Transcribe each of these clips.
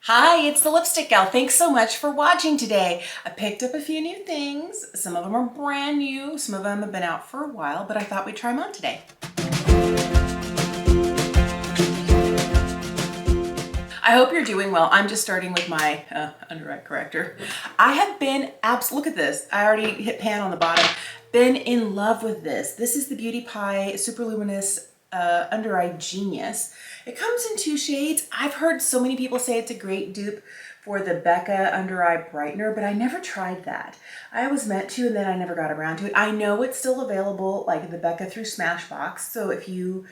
Hi, it's the Lipstick Gal. Thanks so much for watching today. I picked up a few new things. Some of them are brand new, some of them have been out for a while, but I thought we'd try them on today. I hope you're doing well. I'm just starting with my under eye corrector. I have been look at this. I already hit pan on the bottom. Been in love with this. This is the Beauty Pie Super Luminous Under Eye Genius. It comes in 2 shades. I've heard so many people say it's a great dupe for the Becca Under Eye Brightener, but I never tried that. I was meant to, and then I never got around to it. I know it's still available, like the Becca through Smashbox, so if you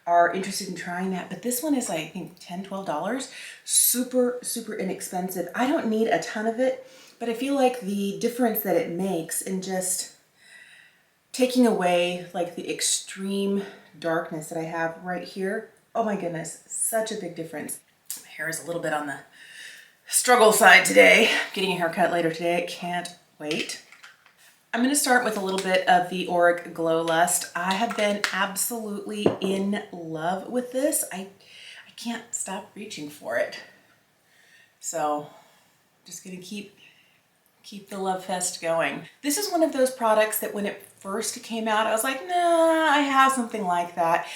are interested in trying that, but this one is like, I think $10–12. Super, super inexpensive. I don't need a ton of it, but I feel like the difference that it makes in just taking away like the extreme darkness that I have right here. Oh my goodness, such a big difference. My hair is a little bit on the struggle side today. Getting a haircut later today, can't wait. I'm going to start with a little bit of the Auric Glow Lust. I have been absolutely in love with this. I can't stop reaching for it. So I'm just going to keep the love fest going. This is one of those products that when it first came out, I was like, nah, I have something like that.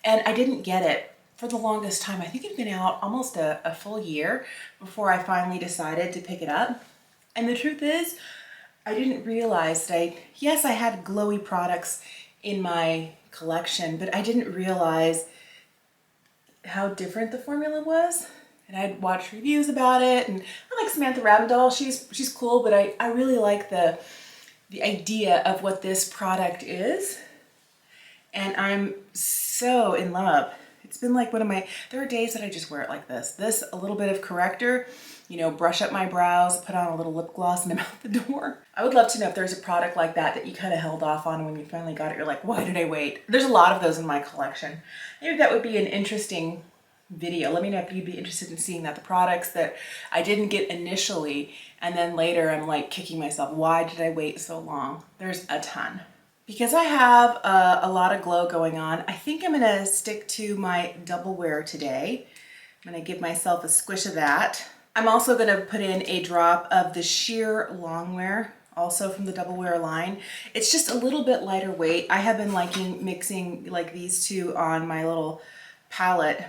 And I didn't get it for the longest time. I think it'd been out almost a full year before I finally decided to pick it up. And the truth is, I didn't realize that yes, I had glowy products in my collection, but I didn't realize how different the formula was. And I'd watched reviews about it, and I like Samantha Ravndahl. She's cool, but I really like the idea of what this product is. And I'm so in love. It's been like one of my, there are days that I just wear it like this. This, a little bit of corrector, you know, brush up my brows, put on a little lip gloss, and I'm out the door. I would love to know if there's a product like that that you kind of held off on, and when you finally got it, you're like, why did I wait? There's a lot of those in my collection. Maybe that would be an interesting video. Let me know if you'd be interested in seeing that. The products that I didn't get initially, and then later I'm like kicking myself. Why did I wait so long? There's a ton. Because I have a lot of glow going on, I think I'm gonna stick to my double wear today. I'm gonna give myself a squish of that. I'm also gonna put in a drop of the sheer longwear, also from the double wear line. It's just a little bit lighter weight. I have been liking mixing like these two on my little palette.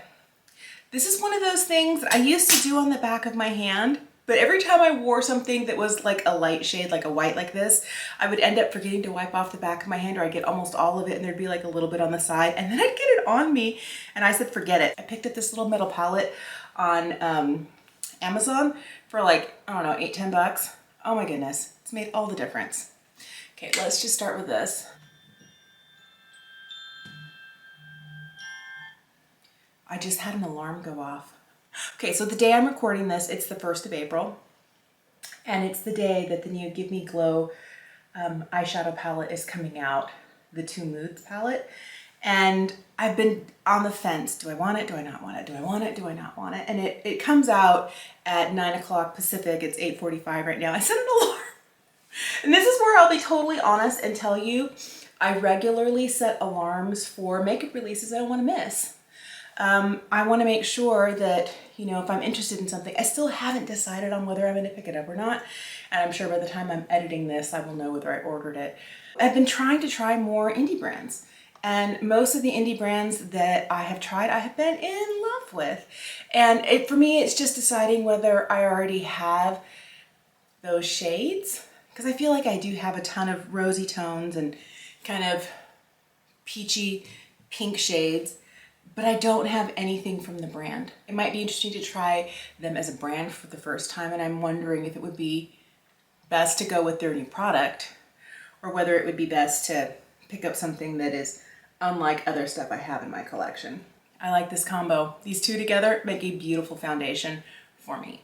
This is one of those things that I used to do on the back of my hand, but every time I wore something that was like a light shade, like a white like this, I would end up forgetting to wipe off the back of my hand, or I'd get almost all of it and there'd be like a little bit on the side, and then I'd get it on me and I said, forget it. I picked up this little metal palette on Amazon for like, I don't know, $8–10. Oh my goodness, it's made all the difference. Okay, let's just start with this. I just had an alarm go off. Okay, so the day I'm recording this, it's the 1st of April, and it's the day that the new Give Me Glow eyeshadow palette is coming out, the Two Moods palette. And I've been on the fence. Do I want it? Do I not want it? Do I want it? Do I not want it? And it comes out at 9 o'clock Pacific. It's 8:45 right now. I set an alarm. And this is where I'll be totally honest and tell you, I regularly set alarms for makeup releases I don't want to miss. I want to make sure that, you know, if I'm interested in something, I still haven't decided on whether I'm going to pick it up or not. And I'm sure by the time I'm editing this, I will know whether I ordered it. I've been trying to try more indie brands. And most of the indie brands that I have tried, I have been in love with. And for me, it's just deciding whether I already have those shades. Because I feel like I do have a ton of rosy tones and kind of peachy pink shades, but I don't have anything from the brand. It might be interesting to try them as a brand for the first time, and I'm wondering if it would be best to go with their new product, or whether it would be best to pick up something that is unlike other stuff I have in my collection. I like this combo. These two together make a beautiful foundation for me.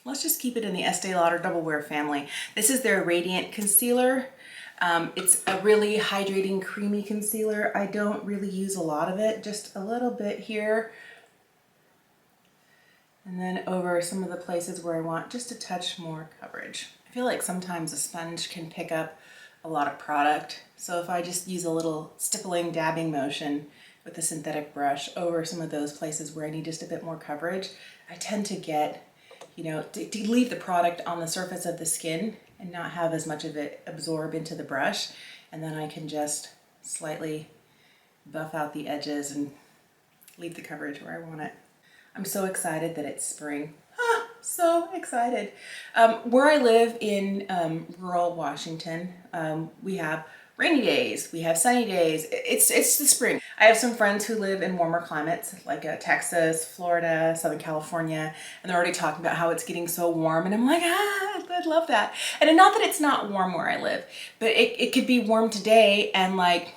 Let's just keep it in the Este Lauder Double Wear family. This is their Radiant Concealer. It's a really hydrating, creamy concealer. I don't really use a lot of it, just a little bit here. And then over some of the places where I want just a touch more coverage. I feel like sometimes a sponge can pick up a lot of product. So if I just use a little stippling, dabbing motion with a synthetic brush over some of those places where I need just a bit more coverage, I tend to get you know, to leave the product on the surface of the skin and not have as much of it absorb into the brush. And then I can just slightly buff out the edges and leave the coverage where I want it. I'm so excited that it's spring. So excited. Where I live in rural Washington, we have rainy days, we have sunny days. It's the spring. I have some friends who live in warmer climates like Texas, Florida, Southern California, and they're already talking about how it's getting so warm, and I'm like, I'd love that. And not that it's not warm where I live, but it could be warm today and like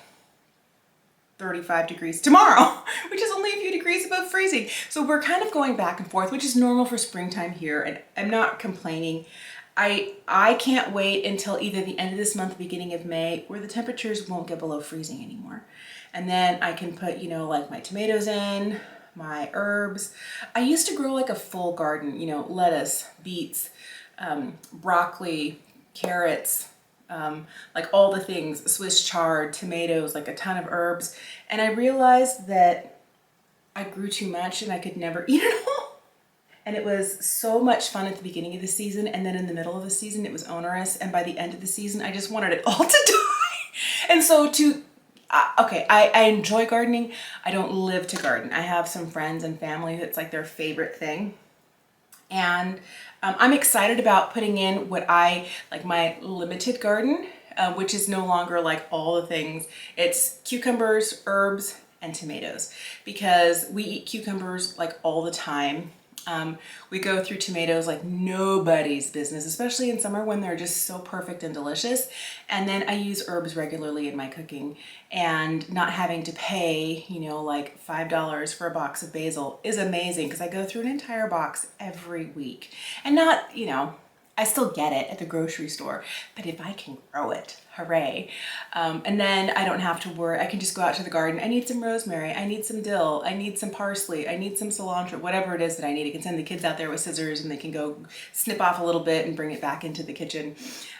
35 degrees tomorrow, which is only a few degrees above freezing. So we're kind of going back and forth, which is normal for springtime here, and I'm not complaining. I can't wait until either the end of this month, beginning of May, where the temperatures won't get below freezing anymore. And then I can put, you know, like my tomatoes in, my herbs. I used to grow like a full garden, you know, lettuce, beets, broccoli, carrots, like all the things, Swiss chard, tomatoes, like a ton of herbs. And I realized that I grew too much and I could never eat it all. And it was so much fun at the beginning of the season, and then in the middle of the season it was onerous, and by the end of the season I just wanted it all to die. And so okay, I enjoy gardening. I don't live to garden. I have some friends and family that's like their favorite thing. And I'm excited about putting in what I like, my limited garden, which is no longer like all the things. It's cucumbers, herbs, and tomatoes, because we eat cucumbers like all the time. We go through tomatoes like nobody's business, especially in summer when they're just so perfect and delicious. And then I use herbs regularly in my cooking, and not having to pay, you know, like $5 for a box of basil is amazing, because I go through an entire box every week. And not, you know, I still get it at the grocery store, but if I can grow it, hooray. And then I don't have to worry. I can just go out to the garden. I need some rosemary. I need some dill. I need some parsley. I need some cilantro, whatever it is that I need. I can send the kids out there with scissors and they can go snip off a little bit and bring it back into the kitchen.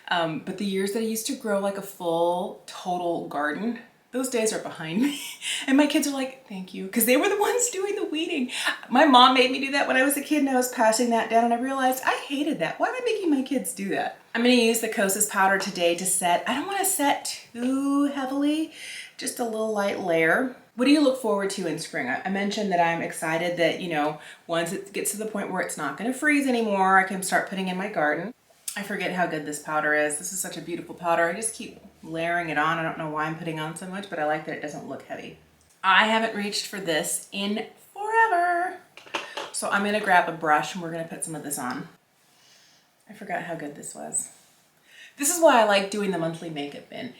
But the years that I used to grow like a full total garden, those days are behind me. And my kids are like, thank you, because they were the ones doing the weeding. My mom made me do that when I was a kid, and I was passing that down, and I realized I hated that. Why am I making my kids do that? I'm going to use the Kosas powder today to set. I don't want to set too heavily, just a little light layer. What do you look forward to in spring? I mentioned that I'm excited that, you know, once it gets to the point where it's not going to freeze anymore, I can start putting in my garden. I forget how good this powder is. This is such a beautiful powder. I just keep layering it on. I don't know why I'm putting on so much, but I like that it doesn't look heavy. I haven't reached for this in forever. So I'm gonna grab a brush and we're gonna put some of this on. I forgot how good this was. This is why I like doing the monthly makeup bin.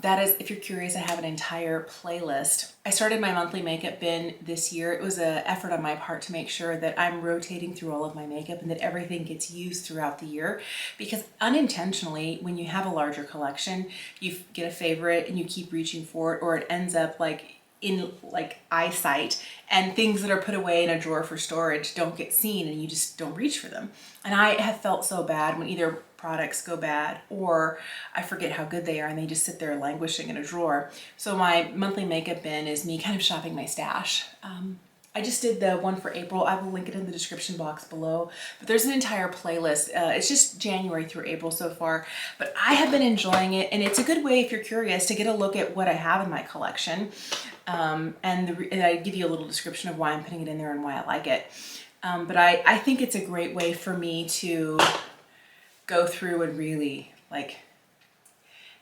That is, if you're curious, I have an entire playlist. I started my monthly makeup bin this year. It was an effort on my part to make sure that I'm rotating through all of my makeup and that everything gets used throughout the year. Because unintentionally, when you have a larger collection, you get a favorite and you keep reaching for it, or it ends up like in like eyesight, and things that are put away in a drawer for storage don't get seen and you just don't reach for them. And I have felt so bad when either products go bad or I forget how good they are and they just sit there languishing in a drawer. So my monthly makeup bin is me kind of shopping my stash. I just did the one for April. I will link it in the description box below. But there's an entire playlist. It's just January through April so far. But I have been enjoying it, and it's a good way, if you're curious, to get a look at what I have in my collection. And I give you a little description of why I'm putting it in there and why I like it. But I think it's a great way for me to go through and really like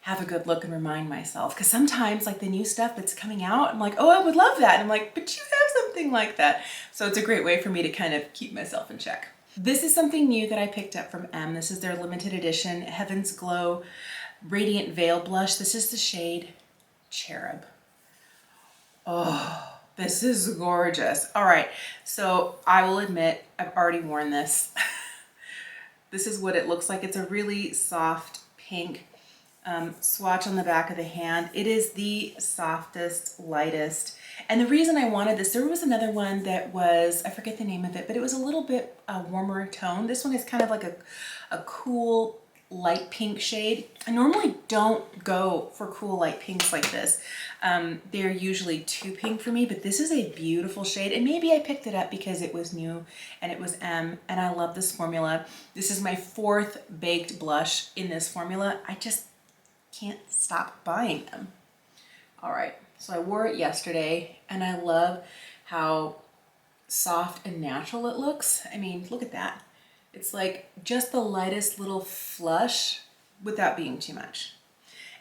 have a good look and remind myself, because sometimes like the new stuff that's coming out, I'm like, oh, I would love that, and I'm like, but you have something like that. So it's a great way for me to kind of keep myself in check. This is something new that I picked up from M. This is their limited edition Heaven's Glow Radiant Veil Blush. This is the shade Cherub. Oh, this is gorgeous. All right, so I will admit I've already worn this. This is what it looks like. It's a really soft pink swatch on the back of the hand. It is the softest, lightest. And the reason I wanted this, there was another one that was, I forget the name of it, but it was a little bit warmer tone. This one is kind of like a cool light pink shade. I normally don't go for cool light pinks like this. They're usually too pink for me, but this is a beautiful shade, and maybe I picked it up because it was new and it was M, and I love this formula. This is my 4th baked blush in this formula. I just can't stop buying them. All right, so I wore it yesterday, and I love how soft and natural it looks. I mean, look at that. It's like just the lightest little flush without being too much.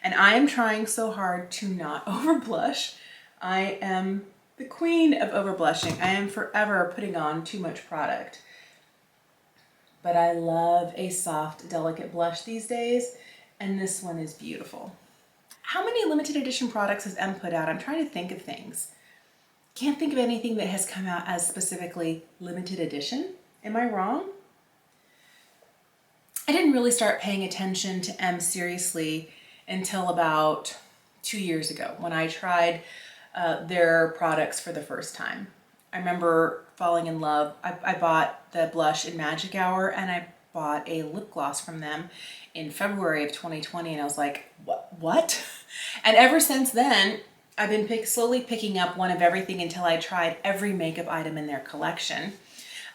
And I am trying so hard to not over blush. I am the queen of over blushing. I am forever putting on too much product. But I love a soft, delicate blush these days, and this one is beautiful. How many limited edition products has M put out? I'm trying to think of things. Can't think of anything that has come out as specifically limited edition. Am I wrong? I didn't really start paying attention to M seriously until about 2 years ago when I tried their products for the first time. I remember falling in love. I bought the blush in Magic Hour, and I bought a lip gloss from them in February of 2020, and I was like, what? And ever since then, I've been slowly picking up one of everything until I tried every makeup item in their collection.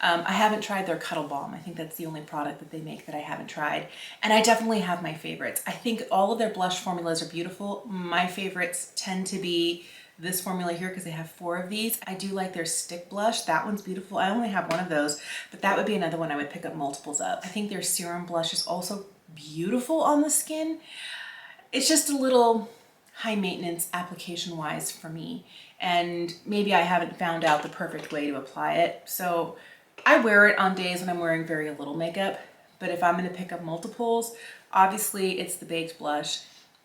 I haven't tried their Cuddle Balm. I think that's the only product that they make that I haven't tried. And I definitely have my favorites. I think all of their blush formulas are beautiful. My favorites tend to be this formula here because they have 4 of these. I do like their stick blush. That one's beautiful. I only have one of those, but that would be another one I would pick up multiples of. I think their serum blush is also beautiful on the skin. It's just a little high maintenance application wise for me. And maybe I haven't found out the perfect way to apply it. So I wear it on days when I'm wearing very little makeup, but if I'm going to pick up multiples, obviously it's the baked blush,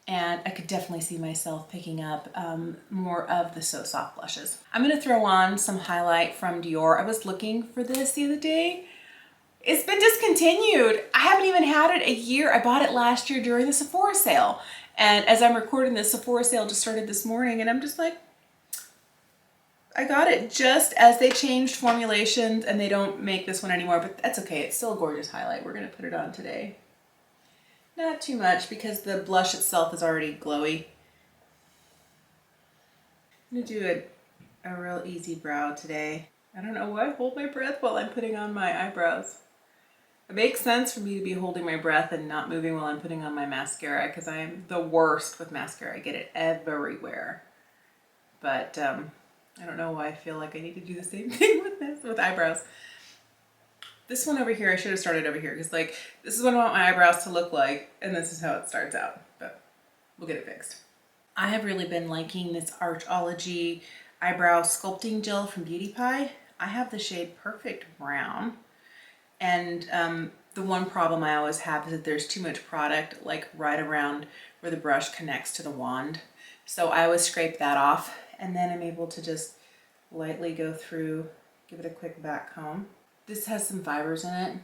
and I could definitely see myself picking up more of the So Soft blushes. I'm going to throw on some highlight from Dior. I was looking for this the other day. It's been discontinued. I haven't even had it a year. I bought it last year during the Sephora sale, and as I'm recording this, Sephora sale just started this morning, and I'm just like, I got it just as they changed formulations and they don't make this one anymore, but that's okay. It's still a gorgeous highlight. We're going to put it on today. Not too much because the blush itself is already glowy. I'm going to do a real easy brow today. I don't know why I hold my breath while I'm putting on my eyebrows. It makes sense for me to be holding my breath and not moving while I'm putting on my mascara because I am the worst with mascara. I get it everywhere. But I don't know why I feel like I need to do the same thing with eyebrows. This one over here, I should have started over here because like this is what I want my eyebrows to look like, and this is how it starts out, but we'll get it fixed. I have really been liking this Archology eyebrow sculpting gel from Beauty Pie. I have the shade Perfect Brown, and the one problem I always have is that there's too much product like right around where the brush connects to the wand. So I always scrape that off, and then I'm able to just lightly go through, give it a quick back comb. This has some fibers in it,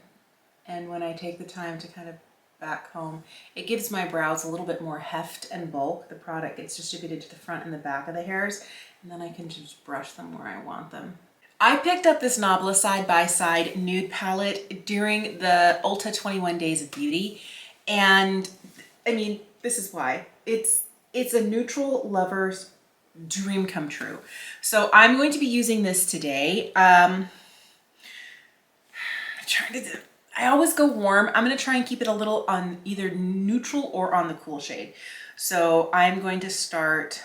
and when I take the time to kind of back comb, it gives my brows a little bit more heft and bulk. The product gets distributed to the front and the back of the hairs, and then I can just brush them where I want them. I picked up this Nabla Side by Side nude palette during the Ulta 21 Days of Beauty, and I mean, this is why. It's a neutral lover's dream come true. So I'm going to be using this today. I always go warm. I'm going to try and keep it a little on either neutral or on the cool shade. So I'm going to start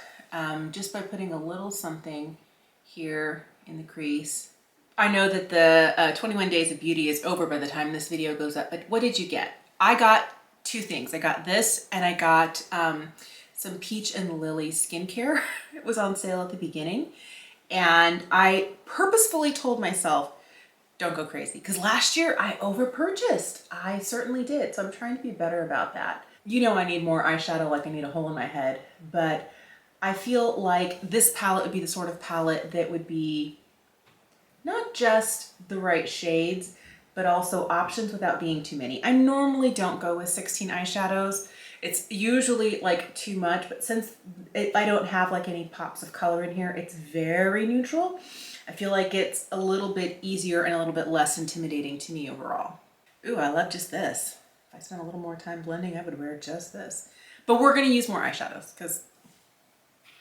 just by putting a little something here in the crease. I know that the 21 Days of Beauty is over by the time this video goes up, but what did you get? I got 2 things. I got this, and I got some Peach and Lily skincare. It was on sale at the beginning, and I purposefully told myself, don't go crazy, because last year I over purchased. I certainly did, so I'm trying to be better about that. You know, I need more eyeshadow, like I need a hole in my head, but I feel like this palette would be the sort of palette that would be not just the right shades, but also options without being too many. I normally don't go with 16 eyeshadows. It's usually like too much, but since I don't have like any pops of color in here, it's very neutral. I feel like it's a little bit easier and a little bit less intimidating to me overall. Ooh, I love just this. If I spent a little more time blending, I would wear just this. But we're gonna use more eyeshadows because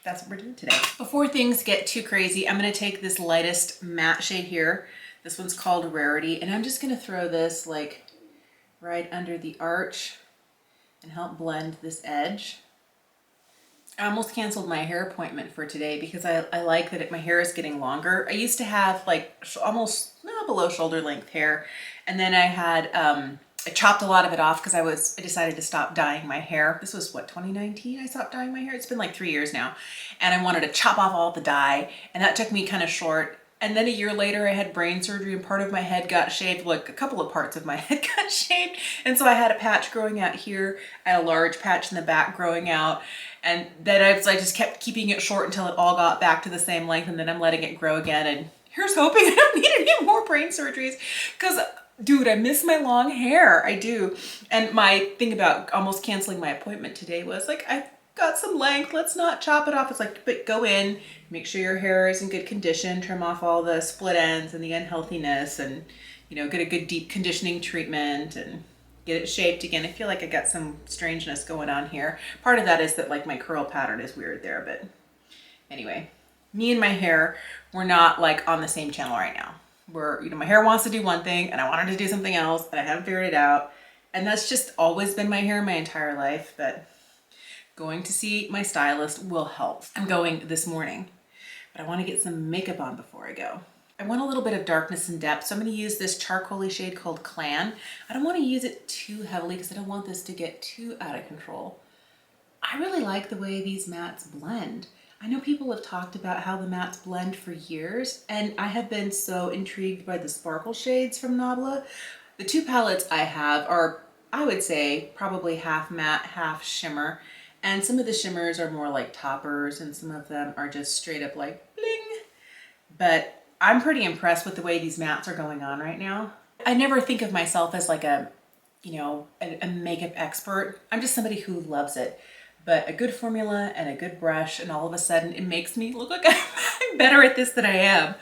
that's what we're doing today. Before things get too crazy, I'm gonna take this lightest matte shade here. This one's called Rarity, and I'm just gonna throw this like right under the arch and help blend this edge. I almost canceled my hair appointment for today because I like that my hair is getting longer. I used to have like almost below shoulder length hair, and then I had I chopped a lot of it off because I decided to stop dyeing my hair. This was what, 2019 I stopped dyeing my hair? It's been like 3 years now. And I wanted to chop off all the dye, and that took me kind of short. And then a year later I had brain surgery and part of my head got shaved, like a couple of parts of my head got shaved. And so I had a patch growing out here, I had a large patch in the back growing out. And then I just kept keeping it short until it all got back to the same length, and then I'm letting it grow again. And here's hoping I don't need any more brain surgeries because dude, I miss my long hair. I do. And my thing about almost canceling my appointment today was like, I've got some length, let's not chop it off. It's like, but go in, make sure your hair is in good condition, trim off all the split ends and the unhealthiness, and you know, get a good deep conditioning treatment and get it shaped again. I feel like I got some strangeness going on here. Part of that is that like my curl pattern is weird there, but anyway, me and my hair, we're not like on the same channel right now. Where, you know, my hair wants to do one thing and I wanted to do something else and I haven't figured it out. And that's just always been my hair my entire life, but going to see my stylist will help. I'm going this morning, but I want to get some makeup on before I go. I want a little bit of darkness and depth, so I'm going to use this charcoaly shade called Clan. I don't want to use it too heavily because I don't want this to get too out of control. I really like the way these mattes blend. I know people have talked about how the mattes blend for years, and I have been so intrigued by the sparkle shades from Nabla. The two palettes I have are, I would say, probably half matte, half shimmer, and some of the shimmers are more like toppers, and some of them are just straight up like bling. But I'm pretty impressed with the way these mattes are going on right now. I never think of myself as like a, you know, a makeup expert. I'm just somebody who loves it. But a good formula and a good brush, and all of a sudden it makes me look like I'm better at this than I am.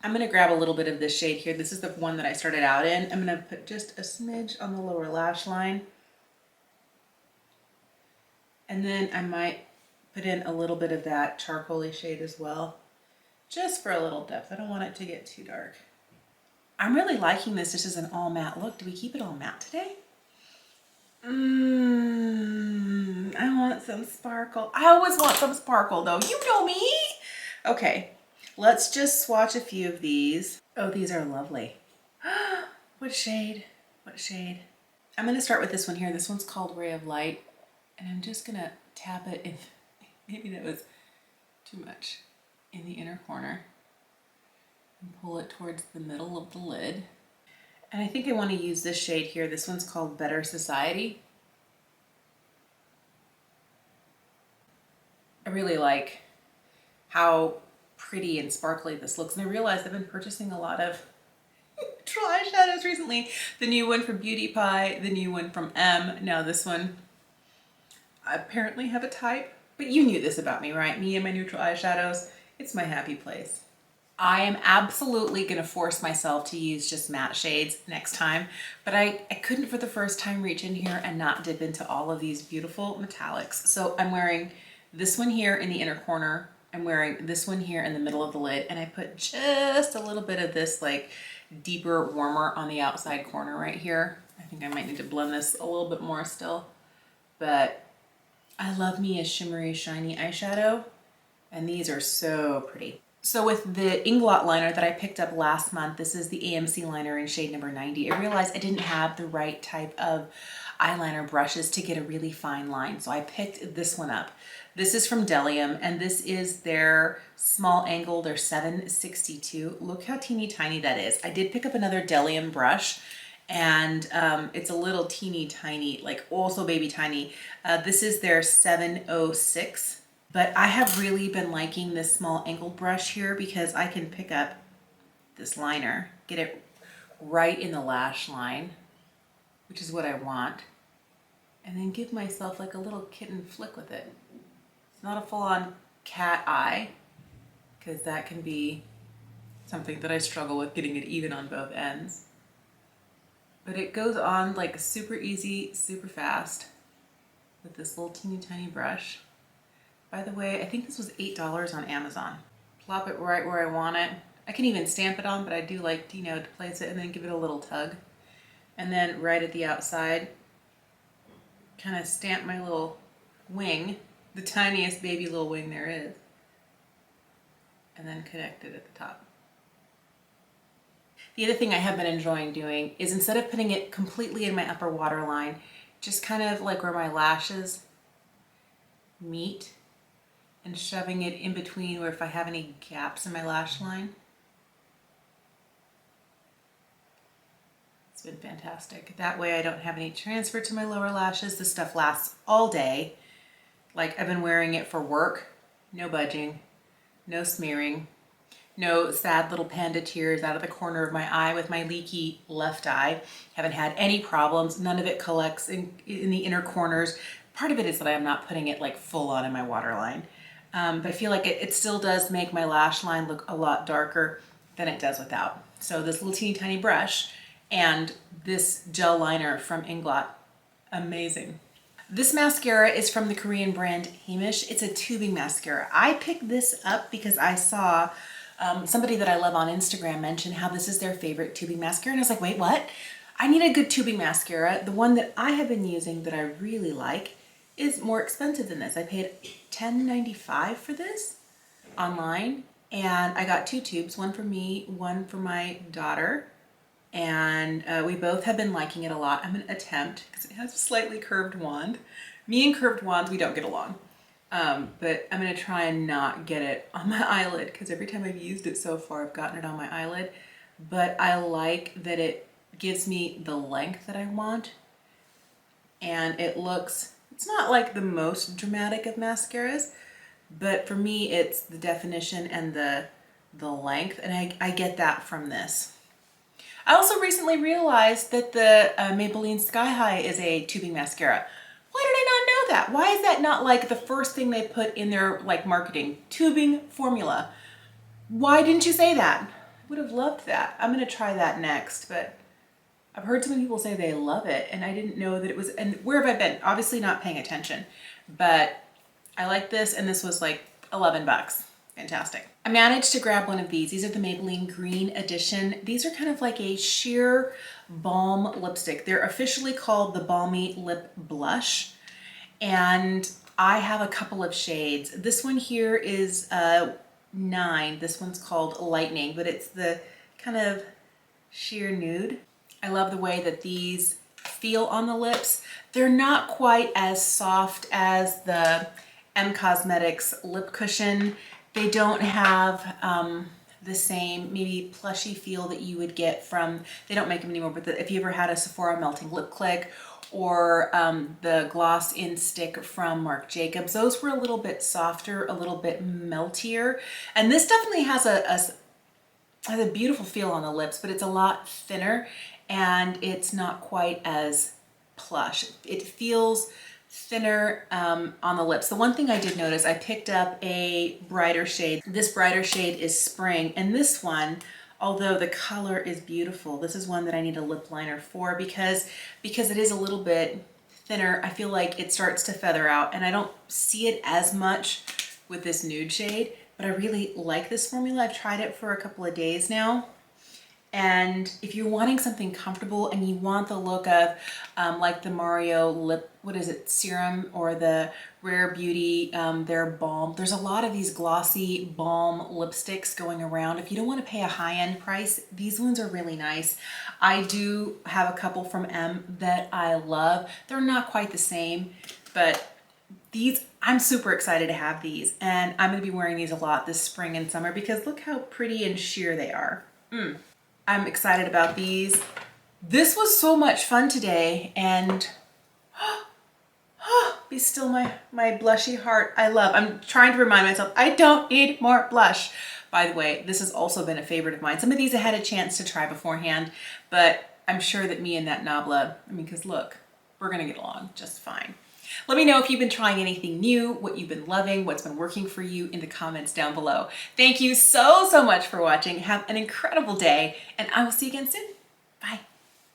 I'm gonna grab a little bit of this shade here. This is the one that I started out in. I'm gonna put just a smidge on the lower lash line. And then I might put in a little bit of that charcoaly shade as well, just for a little depth. I don't want it to get too dark. I'm really liking this just as an all matte look. Do we keep it all matte today? I want some sparkle. I always want some sparkle though. You know me. Okay, let's just swatch a few of these. Oh, these are lovely. What shade? What shade? I'm gonna start with this one here. This one's called Ray of Light. And I'm just gonna tap it in, maybe that was too much, in the inner corner. And pull it towards the middle of the lid. And I think I want to use this shade here. This one's called Better Society. I really like how pretty and sparkly this looks. And I realized I've been purchasing a lot of neutral eyeshadows recently. The new one from Beauty Pie, the new one from M. Now this one, I apparently have a type. But you knew this about me, right? Me and my neutral eyeshadows. It's my happy place. I am absolutely gonna force myself to use just matte shades next time, but I couldn't for the first time reach in here and not dip into all of these beautiful metallics. So I'm wearing this one here in the inner corner. I'm wearing this one here in the middle of the lid, and I put just a little bit of this like deeper, warmer on the outside corner right here. I think I might need to blend this a little bit more still, but I love me a shimmery, shiny eyeshadow, and these are so pretty. So with the Inglot liner that I picked up last month, this is the AMC liner in shade number 90. I realized I didn't have the right type of eyeliner brushes to get a really fine line, so I picked this one up. This is from Delium, and this is their small angle, their 762. Look how teeny tiny that is. I did pick up another Delium brush, and it's a little teeny tiny, like also baby tiny. This is their 706. But I have really been liking this small angled brush here because I can pick up this liner, get it right in the lash line, which is what I want, and then give myself like a little kitten flick with it. It's not a full-on cat eye, because that can be something that I struggle with, getting it even on both ends. but it goes on like super easy, super fast with this little teeny tiny brush. By the way, I think this was $8 on Amazon. Plop it right where I want it. I can even stamp it on, but I do like, you know, to place it and then give it a little tug. And then right at the outside, kind of stamp my little wing, the tiniest baby little wing there is. And then connect it at the top. The other thing I have been enjoying doing is instead of putting it completely in my upper waterline, just kind of like where my lashes meet, and shoving it in between where if I have any gaps in my lash line. It's been fantastic. That way I don't have any transfer to my lower lashes. This stuff lasts all day. Like I've been wearing it for work. No budging, no smearing, no sad little panda tears out of the corner of my eye with my leaky left eye. Haven't had any problems. None of it collects in the inner corners. Part of it is that I am not putting it like full on in my waterline. But I feel like it still does make my lash line look a lot darker than it does without. So this little teeny tiny brush and this gel liner from Inglot, amazing. This mascara is from the Korean brand Hamish. It's a tubing mascara. I picked this up because I saw somebody that I love on Instagram mention how this is their favorite tubing mascara. And I was like, wait, what? I need a good tubing mascara. The one that I have been using that I really like is more expensive than this. I paid $10.95 for this online, and I got 2 tubes, one for me, one for my daughter, and we both have been liking it a lot. I'm gonna attempt, because it has a slightly curved wand. Me and curved wands, we don't get along, but I'm gonna try and not get it on my eyelid, because every time I've used it so far, I've gotten it on my eyelid, but I like that it gives me the length that I want, and it looks, it's not like the most dramatic of mascaras, but for me, it's the definition and the length, and I get that from this. I also recently realized that the Maybelline Sky High is a tubing mascara. Why did I not know that? Why is that not like the first thing they put in their like marketing? Tubing formula. Why didn't you say that? I would have loved that. I'm gonna try that next, but I've heard so many people say they love it, and I didn't know that it was, and where have I been? Obviously not paying attention, but I like this, and this was like 11 bucks. Fantastic. I managed to grab one of these. These are the Maybelline Green Edition. These are kind of like a sheer balm lipstick. They're officially called the Balmy Lip Blush, and I have a couple of shades. This one here is 9. This one's called Lightning, but it's the kind of sheer nude. I love the way that these feel on the lips. They're not quite as soft as the Cosmetics lip cushion. They don't have the same maybe plushy feel that you would get from, they don't make them anymore, but if you ever had a Sephora Melting Lip Click or the Gloss In Stick from Marc Jacobs, those were a little bit softer, a little bit meltier. And this definitely has a beautiful feel on the lips, but it's a lot thinner and it's not quite as plush. It feels thinner on the lips. The one thing I did notice, I picked up a brighter shade. This brighter shade is Spring, and this one, although the color is beautiful, this is one that I need a lip liner for because it is a little bit thinner. I feel like it starts to feather out, and I don't see it as much with this nude shade, but I really like this formula. I've tried it for a couple of days now. And if you're wanting something comfortable and you want the look of like the Mario lip, what is it, serum, or the Rare Beauty, their balm. There's a lot of these glossy balm lipsticks going around. If you don't want to pay a high-end price, these ones are really nice. I do have a couple from M that I love. They're not quite the same, but these, I'm super excited to have these. And I'm going to be wearing these a lot this spring and summer because look how pretty and sheer they are. I'm excited about these. This was so much fun today, and be still my blushy heart. I'm trying to remind myself, I don't need more blush. By the way, this has also been a favorite of mine. Some of these I had a chance to try beforehand, but I'm sure that me and that Nabla, because look, we're gonna get along just fine. Let me know if you've been trying anything new, what you've been loving, what's been working for you in the comments down below. Thank you so much for watching. Have an incredible day, and I will see you again soon.